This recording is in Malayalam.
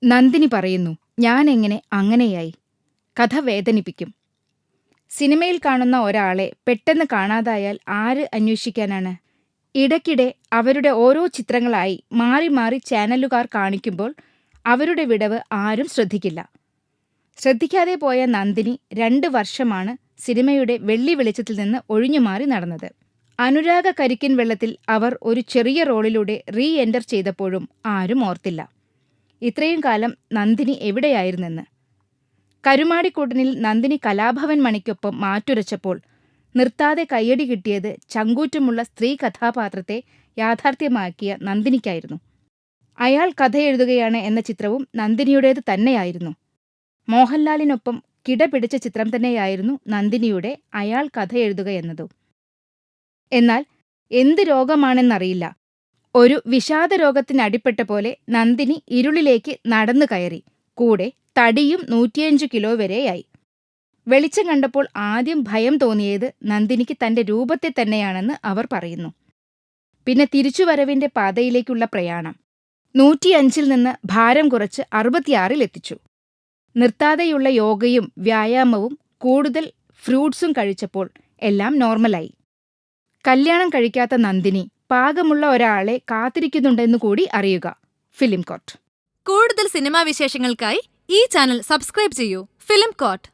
നന്ദിനി പറയുന്നു, ഞാൻ എങ്ങനെ അങ്ങനെയായി. കഥ വേദനിപ്പിക്കും. സിനിമയിൽ കാണുന്ന ഒരാളെ പെട്ടെന്ന് കാണാതായാൽ ആര് അന്വേഷിക്കാനാണ്? ഇടയ്ക്കിടെ അവരുടെ ഓരോ ചിത്രങ്ങളായി മാറി മാറി ചാനലുകാർ കാണിക്കുമ്പോൾ അവരുടെ വിടവ് ആരും ശ്രദ്ധിക്കില്ല. ശ്രദ്ധിക്കാതെ പോയ നന്ദിനി 2 വർഷമാണ് സിനിമയുടെ വെള്ളി വെളിച്ചത്തിൽ നിന്ന് ഒഴിഞ്ഞുമാറി നടന്നത്. അനുരാഗ കരിക്കിൻ വെള്ളത്തിൽ അവർ ഒരു ചെറിയ റോളിലൂടെ എൻ്റർ ചെയ്തപ്പോഴും ആരും ഓർത്തില്ല ഇത്രയും കാലം നന്ദിനി എവിടെയായിരുന്നെന്ന്. കരുമാടിക്കൂട്ടനിൽ നന്ദിനി കലാഭവൻ മണിക്കൊപ്പം മാറ്റുരച്ചപ്പോൾ നിർത്താതെ കയ്യടി കിട്ടിയത് ചങ്കൂറ്റമുള്ള സ്ത്രീ കഥാപാത്രത്തെ യാഥാർത്ഥ്യമാക്കിയ നന്ദിനിക്കായിരുന്നു. അയാൾ കഥയെഴുതുകയാണ് എന്ന ചിത്രവും നന്ദിനിയുടേത് തന്നെയായിരുന്നു. മോഹൻലാലിനൊപ്പം കിടപിടിച്ച ചിത്രം തന്നെയായിരുന്നു നന്ദിനിയുടെ അയാൾ കഥയെഴുതുക എന്നതും. എന്നാൽ എന്ത് രോഗമാണെന്നറിയില്ല, ഒരു വിഷാദരോഗത്തിനടിപ്പെട്ട പോലെ നന്ദിനി ഇരുളിലേക്ക് നടന്നു കയറി. കൂടെ തടിയും 105 കിലോ വരെയായി. വെളിച്ചം കണ്ടപ്പോൾ ആദ്യം ഭയം തോന്നിയത് നന്ദിനിക്ക് തന്റെ രൂപത്തെ തന്നെയാണെന്ന് അവർ പറയുന്നു. പിന്നെ തിരിച്ചുവരവിന്റെ പാതയിലേക്കുള്ള പ്രയാണം. 105-ൽ നിന്ന് ഭാരം കുറച്ച് 66-ൽ എത്തിച്ചു. നിർത്താതെയുള്ള യോഗയും വ്യായാമവും കൂടുതൽ ഫ്രൂട്ട്സും കഴിച്ചപ്പോൾ എല്ലാം നോർമലായി. കല്യാണം കഴിക്കാത്ത നന്ദിനി പാകമുള്ള ഒരാളെ കാത്തിരിക്കുന്നുണ്ടെന്നു കൂടി അറിയുക. Film court. കൂടുതൽ സിനിമാ വിശേഷങ്ങൾക്കായി ഈ ചാനൽ സബ്സ്ക്രൈബ് ചെയ്യൂ. Film coat.